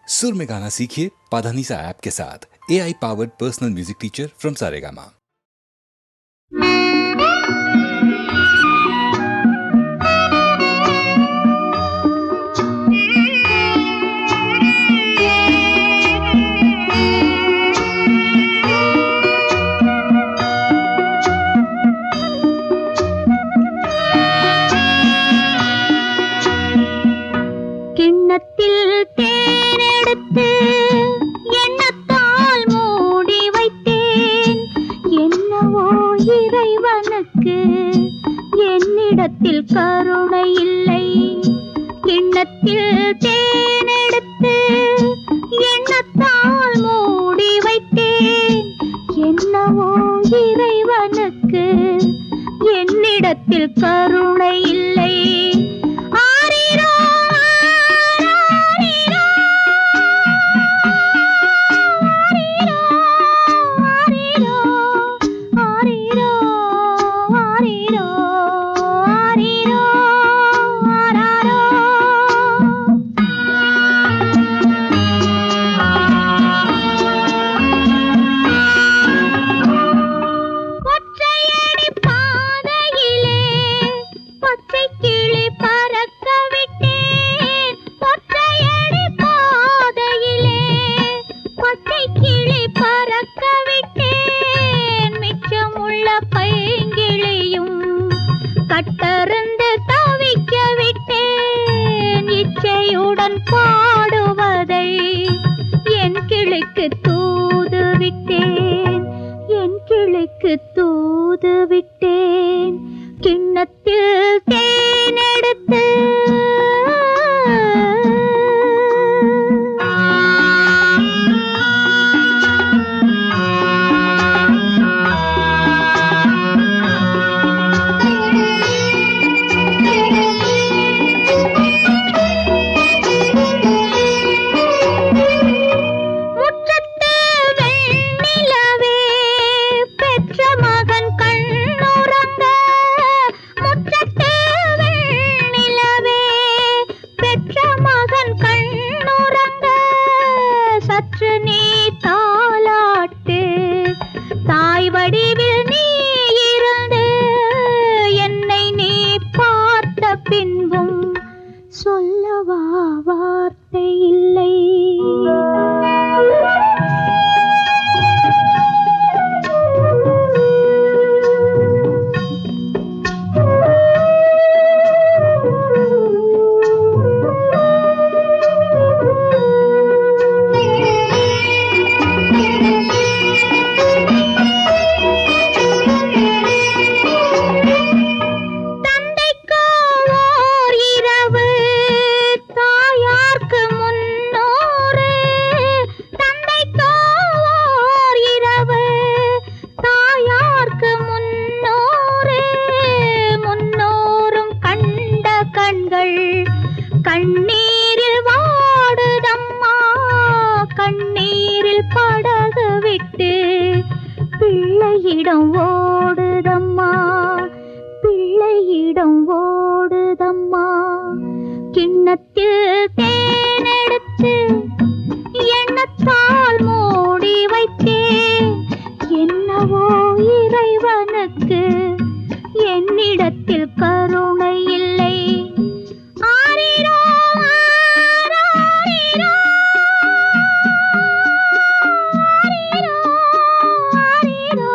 सुर में गाना सीखिए पाधानीसा ऐप के साथ। AI powered personal music teacher from Saregama. என்னிடத்தில் கருணை இல்லை. கிண்ணத்தில் தேனெடுத்து எண்ணத்தால் மூடி வைத்தேன். என்னவோ இறைவனுக்கு என்னிடத்தில் கருணை இல்லை. ஆரிரோ ஆரிரோ ஆரிரோ ஆரிரோ ஆரிரோ ஆரிரோ ஆராரோ. ஒற்றையடி பாதையிலே பச்சை கிளி பறக்க விட்டேன். ஒற்றையடி பாதையிலே பச்சை கிளி பறக்க விட்டேன். மிச்சமுள்ள பைங்கிளியும் கட்டருந்து தவிக்க விட்டேன். இச்சையுடன் பாடுவதை என் கிளிக்கு தூது விட்டேன். என் கிளிக்கு தூது விட்டேன். கிண்ணத்தில் தேனெடுத்து முற்றத்து வெண்ணிலவே பெற்ற மகன் கண்ணுறங்க. முற்றத்து வெண்ணிலவே பெற்ற மகன் கண்ணுறங்க. சற்று நீ தாலாட்டு. தாய் வடிவில் நீ இருந்து என்னை நீ பார்த்த பின்பும் சொல்லவா வார்த்தை இல்லை. தந்தைக்கு ஓர் இரவு தாயார்க்கு முன்னூறு. தந்தைக்கு ஓர் இரவு தாயார்க்கு முன்னூறு. முன்னோரும் கண்ட கண்கள் கண்ணீரில் வாடுதம்மா. கண்ணீரில் படகு விட்டு பிள்ளையிடம் ஓடுதம்மா. பிள்ளையிடம் ஓடுதம்மா. கிண்ணத்தில் தேனெடுத்து எண்ணத்தால் மூடி வைத்தேன். என்னவோ இறைவனுக்கு என்னிடத்தில் கருணை இல்லை. ஆரிரோ ஆராரிரோ ஆரிரோ ஆரிரோ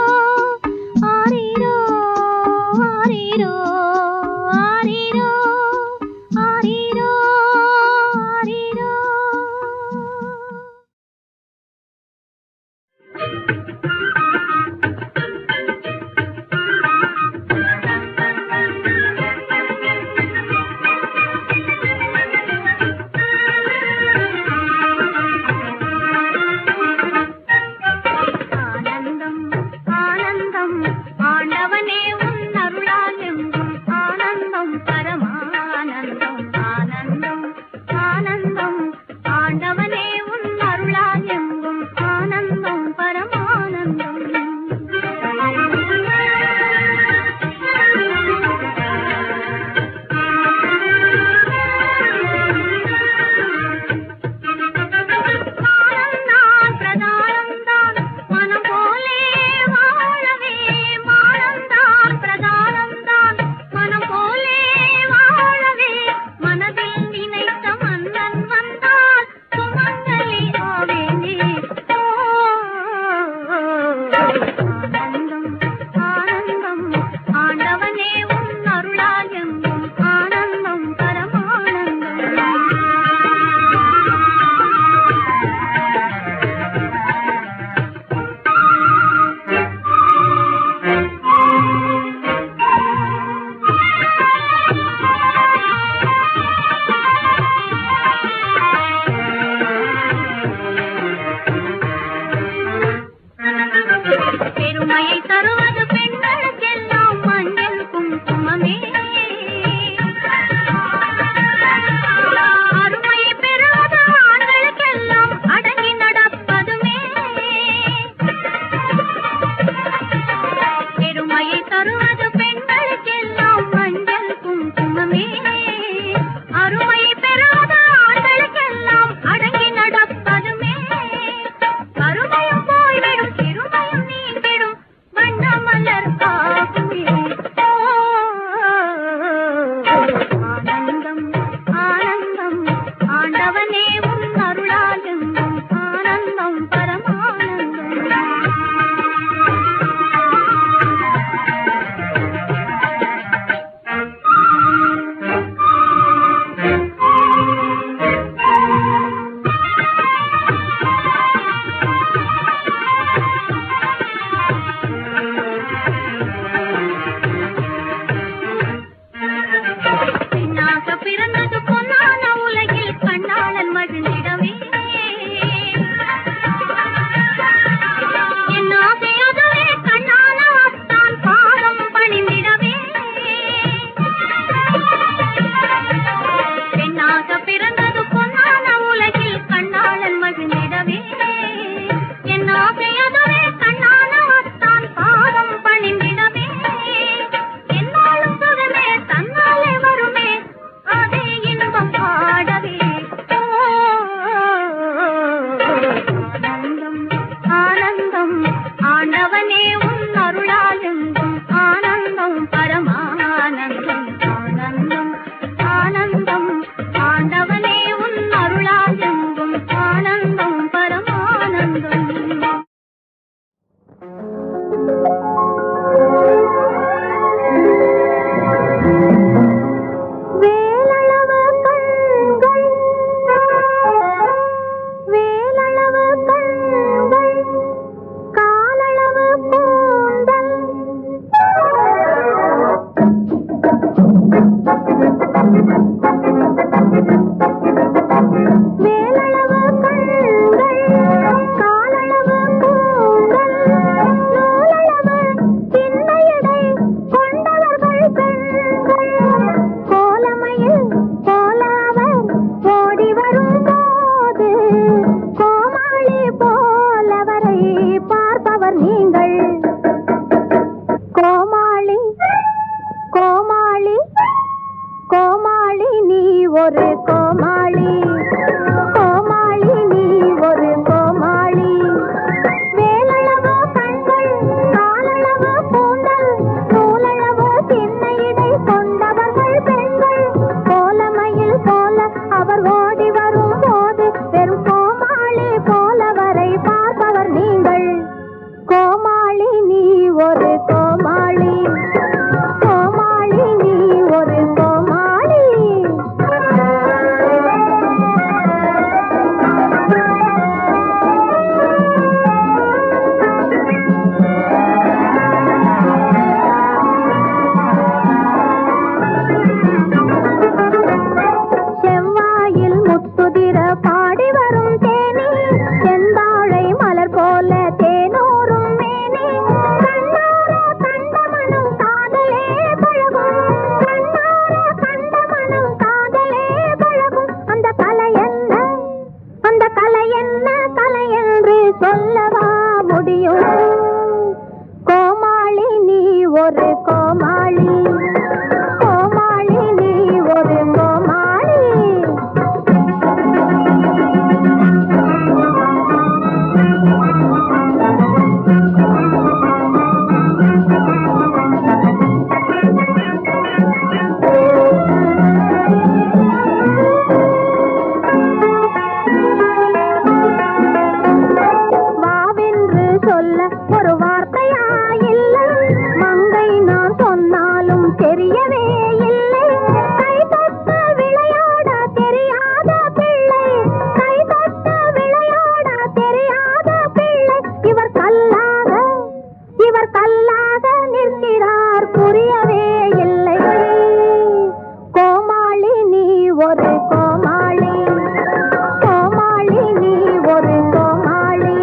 கலை என்ன கலை என்று சொல்லவா முடியும்? கோமாளி நீ ஒரு கோமாளி, கோமாளி நீ ஒரு கோமாளி. வாவென்று சொல்ல ஒரு வார்த்தையா இல்லை, மங்கை நான் சொன்னாலும் தெரியவே இல்லை. கை தொட்டு விளையாட தெரியாத பிள்ளை, கை தொட்டு விளையாட தெரியாத பிள்ளை. இவர் கல்லாக, இவர் கல்லாக நிற்கிறார், புரியவே இல்லை. கோமாளி நீ ஒரு கோமாளி, கோமாளி நீ ஒரு கோமாளி.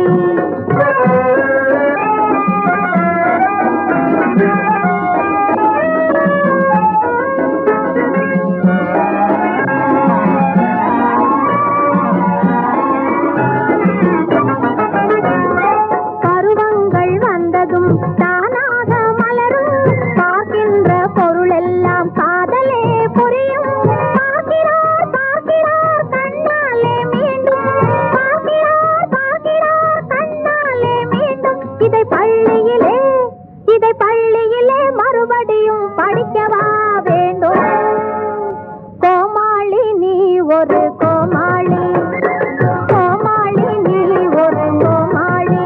பருவங்கள் வந்ததும் தானாக மலரும், பார்க்கின்ற பொருளெல்லாம் காதலே புரியும். பார்க்கிறார் பார்க்கிறார் கண்ணாலே மீண்டும், பார்க்கிறார் பார்க்கிறார் கண்ணாலே மீண்டும். இதை பள்ளியிலே, இதை பள்ளியிலே மறுபடியும் படிக்கவா வேண்டும்? கோமாளி நீ ஒரு கோமாளி, கோமாளி நீ ஒரு கோமாளி.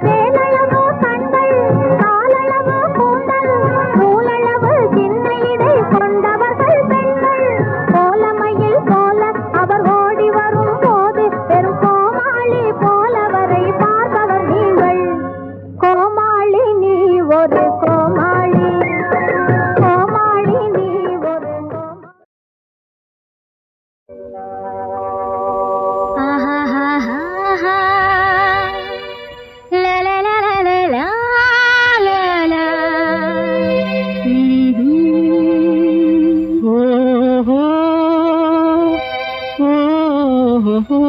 வேலளவோ கண்கள், காலளவோ கூந்தல், நூலளவு சின்ன இடை கொண்டவர்கள் பெண்கள். கோலமையில் போல அவர் ஓடி வரும் போது பெரும் கோமாளி போலவரை பார்ப்பவர் நீங்கள். கோமாளி நீ ஒரு கோமாளி, கோமாளி நீ ஒரு கோமாளி. ஆஹாஹாஹா. லா லா லா லா லா லா லா லா. ஓஹோ ஓஹோ.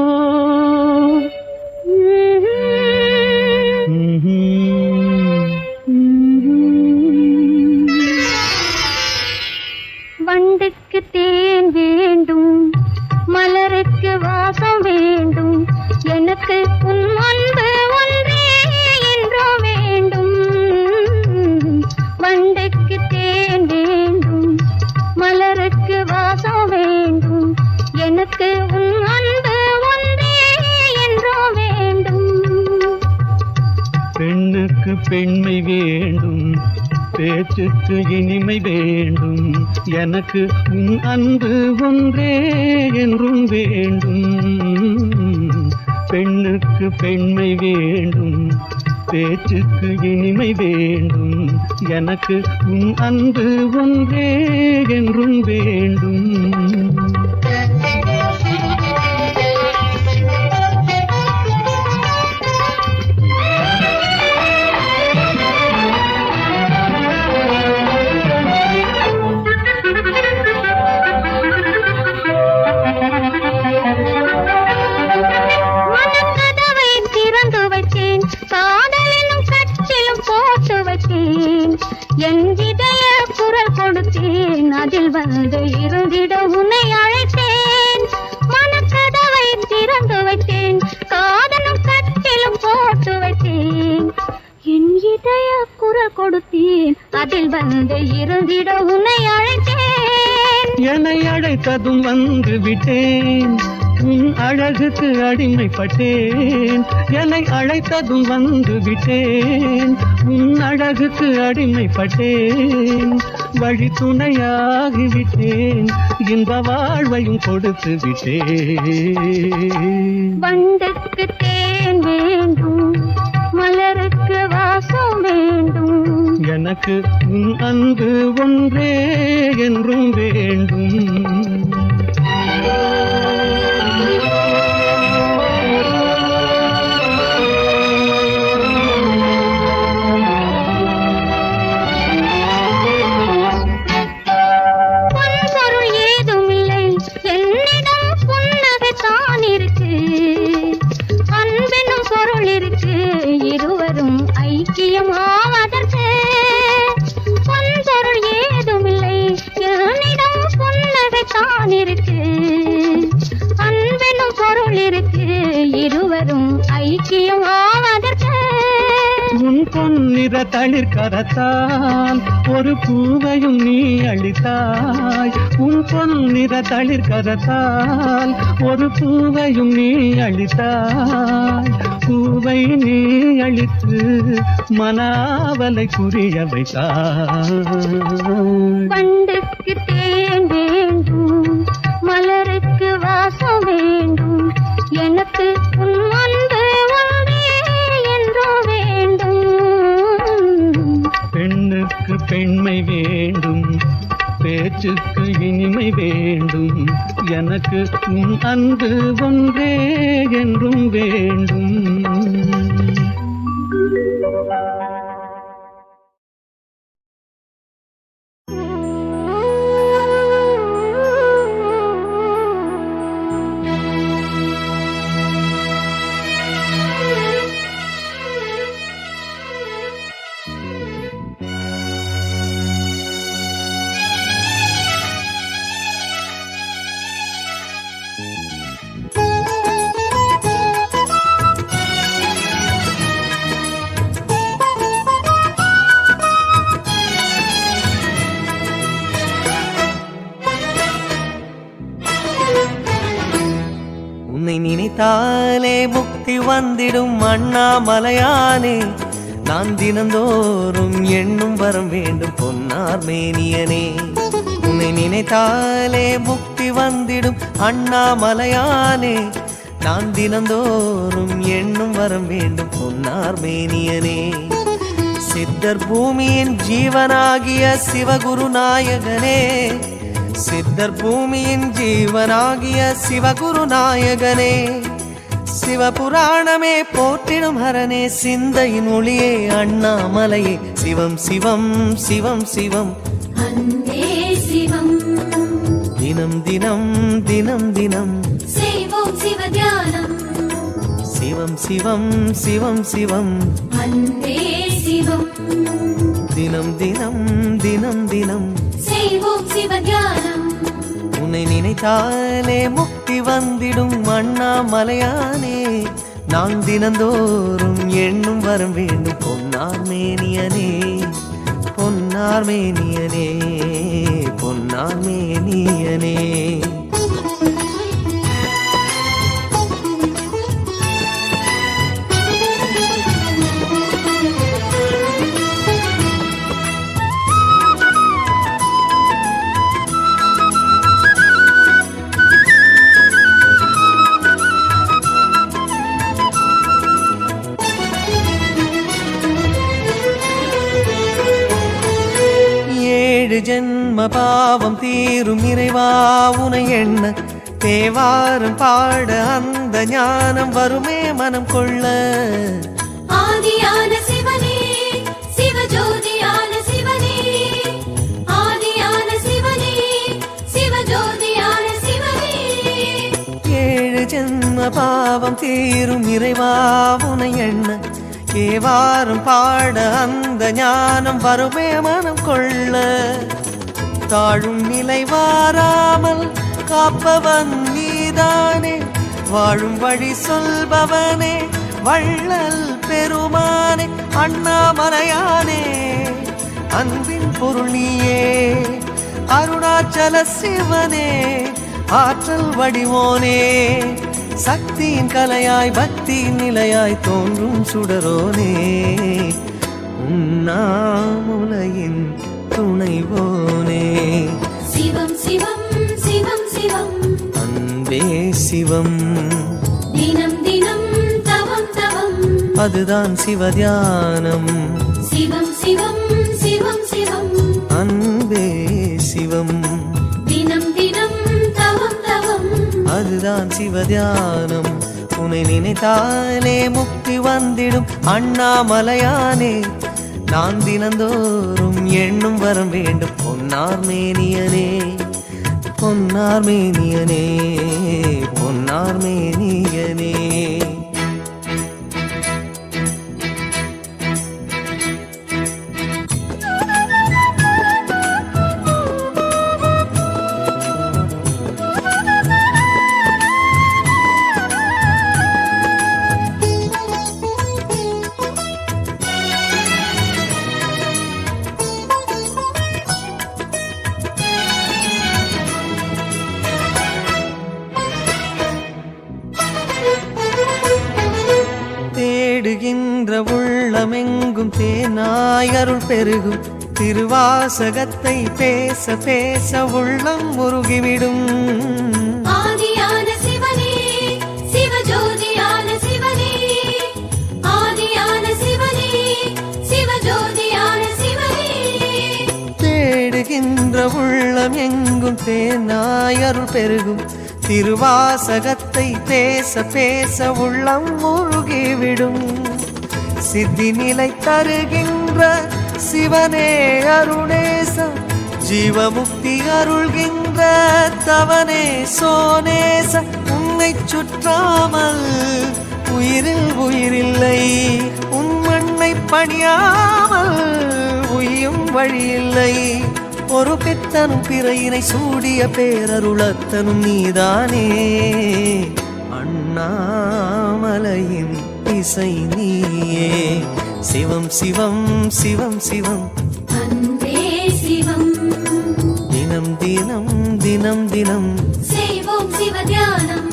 வண்டுக்கு தேன் வேண்டும், மலருக்கு வாசம் வேண்டும், எனக்கு உன் அன்பு ஒன்றே என்றோ வேண்டும். வண்டுக்கு தேன் வேண்டும், மலருக்கு வாசம் வேண்டும், எனக்கு உன் அன்பு ஒன்றே என்றோ வேண்டும். பெண்ணுக்கு பெண்மை வேண்டும், பேச்சுக்கு இனிமை வேண்டும், எனக்கு உன் அன்பு ஒன்றே என்றும் வேண்டும். பெண்ணுக்கு பெண்மை வேண்டும், பேச்சுக்கு இனிமை வேண்டும், எனக்கு உன் அன்பு ஒன்றே என்றும் வேண்டும். மனக்கதவை திறந்து வைத்தேன், காதலிலும் கச்சிலும் போட்டு வைத்தேன். என் இதய குரல் கொடுத்தேன், அதில் வந்து இருந்திட உன்னை அழைத்தேன். மனக்கதவை திறந்து வைத்தேன், காதலும் கச்சிலும் போட்டு வைத்தேன். என் இதய குரல் கொடுத்தேன், அதில் வந்து இருந்திட உன்னை அழைத்தேன். என்னை அழைத்ததும் வந்து விட்டேன், உன் அழகுக்கு அடிமைப்பட்டேன். என்னை அழைத்ததும் வந்து விட்டேன், உன் அழகுக்கு அடிமைப்பட்டேன். வழி துணையாகிவிட்டேன், இந்த வாழ்வையும் கொடுத்து விட்டேன். வண்டுக்கு தேன் வேண்டும், மலருக்கு வாசம் வேண்டும், எனக்கு உன் அன்பு ஒன்றே என்றும் வேண்டும். பொன்பொருள் ஏதுமில்லை என்னிடம், புன்னகை தான் இருக்கு. பொன்னிற தளிர் கரத்தால் ஒரு பூவையும் நீ அளித்தாய். உன் பொன்னிற தளிர் கரத்தால் ஒரு பூவையும் நீ அளித்தாய். பூவை நீ அளித்து மனாவலை புரிய வைத்தாய். பண்டுக்கு தேன் வேண்டும், மலருக்கு வாசம் வேண்டும், எனக்கு உன் அன்பு ஒன்றே என்றோ வேண்டும். பெண்ணுக்கு பெண்மை வேண்டும், பேச்சுக்கு இனிமை வேண்டும், எனக்கு உன் அன்பு ஒன்றே என்றும் வேண்டும். உன்னை நினைத்தாலே முக்தி வந்திடும் அண்ணாமலையானே, நான் தினந்தோறும் எண்ணும் வரம் வேண்டும் பொன்னார் மேனியனே. உன்னை நினைத்தாலே முக்தி வந்திடும் அண்ணாமலையானே, நான் தினந்தோறும் எண்ணும் வரம் வேண்டும் பொன்னார் மேனியனே. சித்தர் பூமியின் ஜீவனாகிய சிவகுரு நாயகனே, சித்தர் பூமியின் ஜீவனாகிய சிவகுரு நாயகனே, சிவபுராணமே போற்றிடும் ஹரனே, சிந்தையின் ஒளியே அண்ணாமலையே, சிவம் சிவம் சிவம் சிவம் அன்பே சிவம். தினம் தினம் தினம் தினம் செய்வோம் சிவ தியானம். சிவம் சிவம் சிவம் சிவம் அன்பே சிவம். தினம் தினம் தினம் தினம் செய்வோம் சிவ தியானம். உன்னை நினைத்தாலே முக்தி வந்திடும் அண்ணாமலையானே, நான் தினந்தோறும் எண்ணும் வரம் வேண்டும் பொன்னார் மேனியனே, பொன்னார் மேனியனே, பொன்னார் மேனியனே. ஜென்ம பாவம் தீரும் இறைவா உனை எண்ண, தேவாரம் பாட அந்த ஞானம் வருமே மனம் கொள்ள. ஆதியான சிவனே, சிவஜோதியான சிவனே, ஆதியான சிவனே, சிவஜோதியான சிவனே. 7 ஜென்ம பாவம் தீரும் இறைவா உனை எண்ண, தேவாரம் பாட அந்த ஞானம் வருமே மனம் கொள்ள. தாழும் நிலை வாராமல் காப்பவன் நீதானே, வாழும் வழி சொல்பவனே, வள்ளல் பெருமானே, அண்ணாமலையானே, அன்பின் பொருள் நீயே, அருணாச்சல சிவனே, ஆற்றல் வடிவோனே, சக்தியின் கலையாய் பக்தியின் நிலையாய் தோன்றும் சுடரோனே, உண்ணாமுலையின் துணைவோனே. சிவம் சிவம் சிவம் சிவம் அன்பே சிவம். தினம் தினம் தவம் தவம், அதுதான் சிவதியானம். சிவம் சிவம் சிவம் சிவம் அன்பே சிவம். தினம் தினம் தவம் தவம், அதுதான் சிவதியானம். உன்னை நினைத்தாலே முக்தி வந்திடும் அண்ணாமலையானே, நான் தினந்தோறும் எண்ணும் வரம் வேண்டும் பொன்னார் மேனியனே, பொன்னார் மேனியனே, பொன்னார் மேனியனே. தேடுகின்ற உள்ளமெங்கும் தேனாய் அருள் பெருகும் திருவாசகத்தை பேச பேச உள்ளம் முருகிவிடும் ஆதியான சிவனே சிவஜோதியான சிவனே ஆதியான சிவனே சிவஜோதியான சிவனே தேடுகின்ற உள்ளம் எங்கும் தேனாய் அருள் பெருகும் திருவாசகத்தை பேச பேச உள்ளம் முருகிவிடும் சித்தி நிலை தருகின்ற சிவனே அருணேச ஜீவமுக்தி அருள்கின்ற தவனே சோனேச உன்னை சுற்றாமல் உயிரில் உயிரில்லை உன் மண்ணை பணியாமல் உயும் வழியில்லை ஒரு பித்தனும் பிறையினை சூடிய பேரருளத்தனும் நீதானே அண்ணாமலையின் இசை நீயே சிவம் சிவம் சிவம் சிவம் அன்பே சிவம் தினம் தினம் தினம் தினம் செய்வோம் சிவ தியானம்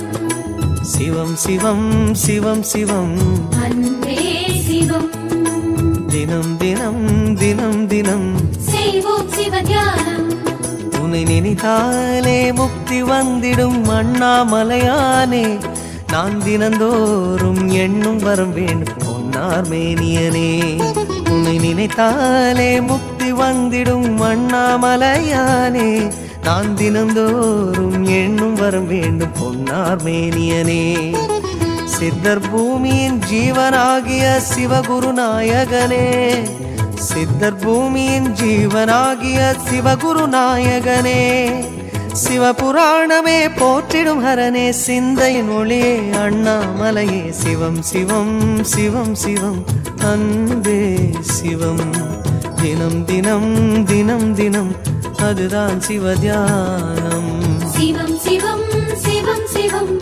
சிவம் சிவம் சிவம் சிவம் அன்பே சிவம் தினம் தினம் தினம் தினம் செய்வோம் சிவ தியானம் உன்னை நினைத்தாலே முக்தி வந்திடும் அண்ணாமலையானே நான் தினந்தோறும் எண்ணும் வரம் வேண்டும் பொன்னார் மேனியனே உன்னை நினைத்தாலே முக்தி வந்திடும் அண்ணாமலையானே நான் தினந்தோறும் எண்ணும் வரம் வேண்டும் பொன்னார் மேனியனே சித்தர் பூமியின் ஜீவனாகிய சிவகுரு நாயகனே சித்தர் பூமியின் ஜீவனாகிய சிவகுரு நாயகனே சிவபுராணமே போற்றிடும் ஹரனே சிந்தையின் ஒளியே அண்ணாமலையே சிவம் சிவம் சிவம் சிவம் அன்பே சிவம் தினம் தினம் தினம் தினம் அதுதான் சிவதியானம் சிவம் சிவம் சிவம் சிவம்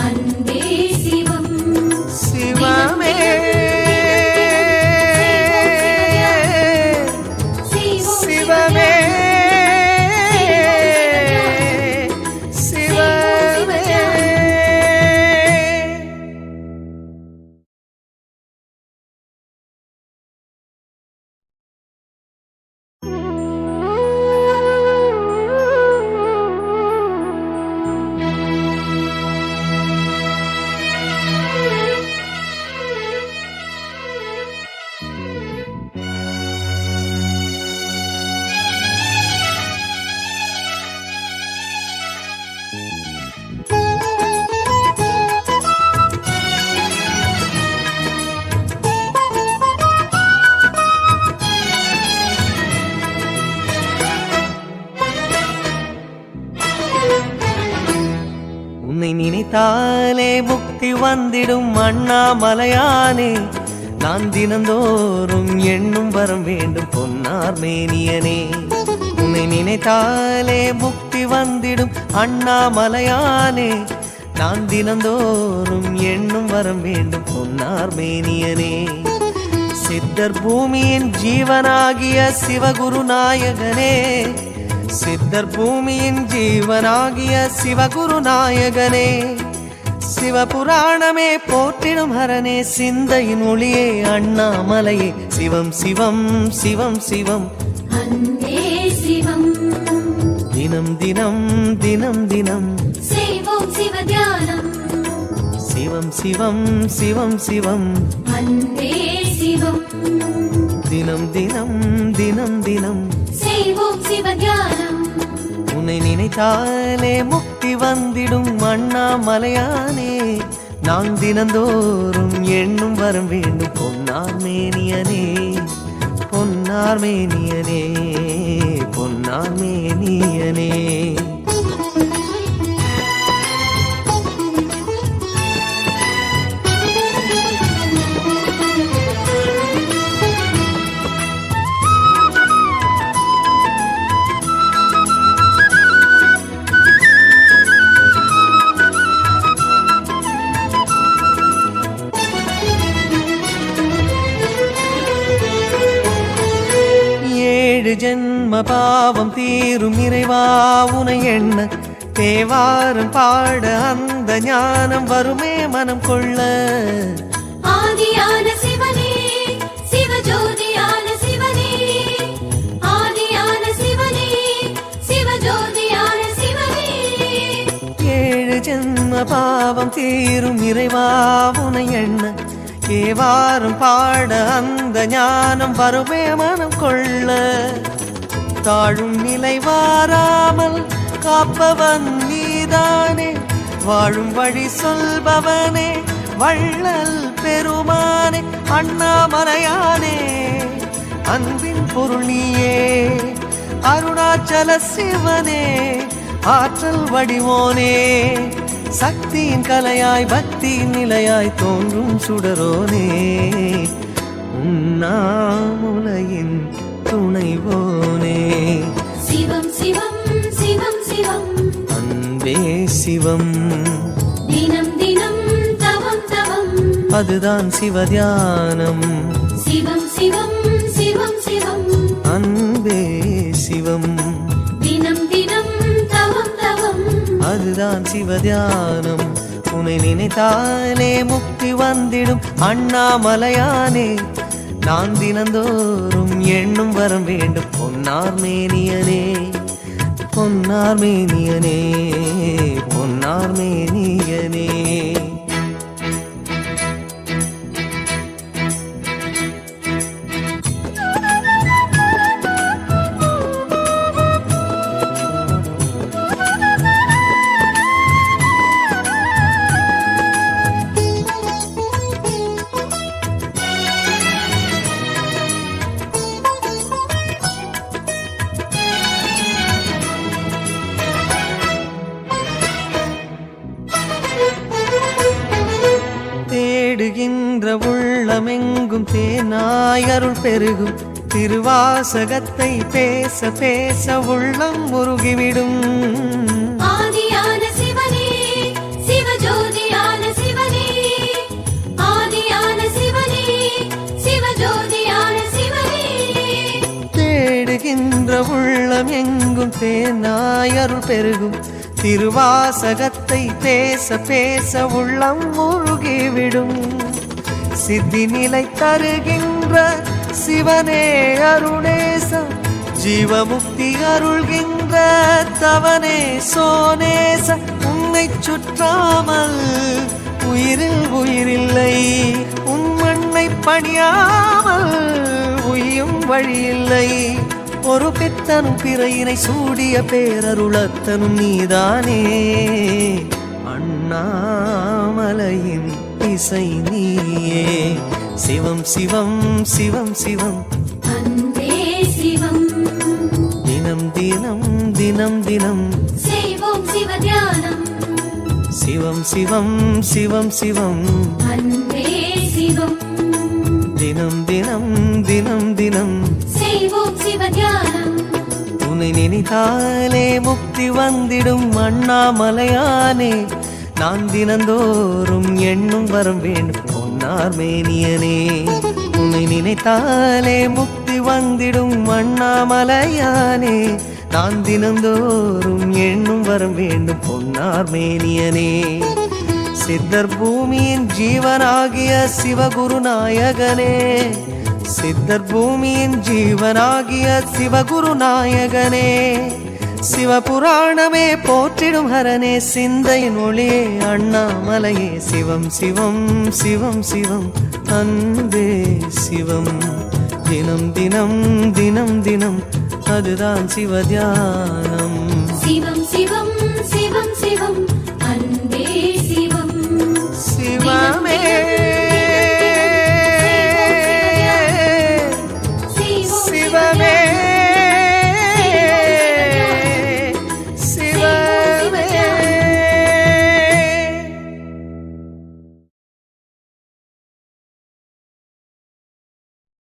அன்பே சிவம் சிவமே சிவமே உன்னை நினைத்தாலே முக்தி வந்திடும் அண்ணாமலையானே நான் தினந்தோறும் எண்ணும் வரம் வேண்டும் பொன்னார் மேனியனே உன்னை நினைத்தாலே முக்தி வந்திடும் அண்ணாமலையானே நான் தினந்தோறும் எண்ணும் வரம் வேண்டும் பொன்னார் மேனியனே சித்தர் பூமியின் ஜீவனாகிய சிவகுரு நாயகனே சித்தர் பூமியின் ஜீவனாகிய சிவகுரு நாயகனே சிவபுராணமே போற்றிடும் ஹரனே சிந்தையின் ஒளியே அண்ணாமலையே சிவம் சிவம் சிவம் சிவம் அன்பே சிவம் தினம் தினம் தினம் தினம் செய்வோம் சிவ தியானம் சிவம் சிவம் சிவம் சிவம் அன்பே சிவம் தினம் தினம் தினம் தினம் செய்வோம் சிவ தியானம் உன்னை நினைத்தாலே முக்தி வந்திடும் அண்ணாமலையானே நான் தினந்தோறும் எண்ணும் வரம் வேண்டும் பொன்னார் மேனியனே பொன்னார் மேனியனே பொன்னார் மேனியனே ஏழு ஜென்ம பாவம் தீரும் இறைவா உனை எண்ண தேவாரம் பாட அந்த ஞானம் வருமே மனம் கொள்ள ஆதியான சிவனே சிவஜோதியான சிவனே ஆதியான சிவனே சிவஜோதியான சிவனே ஏழு ஜென்ம பாவம் தீரும் இறைவா உனை எண்ண ஏவாரும் பாட அந்த ஞானம் வருமே மனம் கொள்ள தாழும் நிலை வாராமல் காப்பவன் நீதானே வாழும் வழி சொல்பவனே வள்ளல் பெருமானே அண்ணாமலையானே அன்பின் பொருள் நீயே அருணாச்சல சிவனே ஆற்றல் வடிவோனே சக்தியின் கலையாய் பக்தியின் நிலையாய் தோன்றும் சுடரோனே உண்ணாமுலையின் துணைவோனே சிவம் சிவம் சிவம் சிவம் அன்பே சிவம் தினம் தினம் தவம் தவம் அதுதான் சிவதியானம் சிவம் சிவம் சிவம் சிவம் அன்பே சிவம் தினம் தினம் தவம் தவம் அதுதான் சிவதியானம் உன்னை நினைத்தாலே முக்தி வந்திடும் அண்ணாமலையானே நான் தினந்தோறும் எண்ணும் வரம் வேண்டும் பொன்னார் மேனியனே பொன்னார் மேனியனே பொன்னார் மேனியனே தேடுகின்ற உள்ளமெங்கும் தேனாய் அருள் பெருகும் திருவாசகத்தை பேச பேச உள்ளம் முருகிவிடும் ஆதியான சிவனே சிவஜோதியான சிவனே ஆதியான சிவனே சிவஜோதியான சிவனே தேடுகின்ற உள்ளம் எங்கும் தேனாய் அருள் பெருகும் திருவாசகத்தை பேச பேச உள்ளம் முருகிவிடும் சித்தி நிலை தருகின்ற சிவனே அருணேச ஜீவமுக்தி அருள்கின்ற தவனே சோனேச உன்னை சுற்றாமல் உயிரில் உயிரில்லை உன் மண்ணை பணியாமல் உயும் வழியில்லை ஒரு பித்தனும் பிறையினை சூடிய பேரருளத்தனும் நீதானே அண்ணாமலையின் இசை நீயே சிவம் சிவம் சிவம் சிவம் அன்பே சிவம் தினம் தினம் தினம் தினம் செய்வோம் சிவதியானம் சிவம் சிவம் சிவம் சிவம் அன்பே சிவம் தினம் தினம் தினம் தினம் செய்வோம் சிவதியானம் உன்னை நினைத்தாலே முக்தி வந்திடும் அண்ணாமலையானே நான் தினந்தோறும் எண்ணும் வரம் வேண்டும் பொன்னார் மேனியனே உன்னை நினைத்தாலே முக்தி வந்திடும் அண்ணாமலையானே நான் தினந்தோறும் எண்ணும் வரம் வேண்டும் பொன்னார் மேனியனே சித்தர் பூமியின் ஜீவனாகிய சிவகுருநாயகனே சித்தர் பூமியின் ஜீவனாகிய சிவகுருநாயகனே சிவபுராணமே போற்றிடும் ஹரனே சிந்தையின் ஒளியே அண்ணாமலையே சிவம் சிவம் சிவம் சிவம் அன்பே சிவம் தினம் தினம் தினம் தினம் அதுதான் சிவதியானம்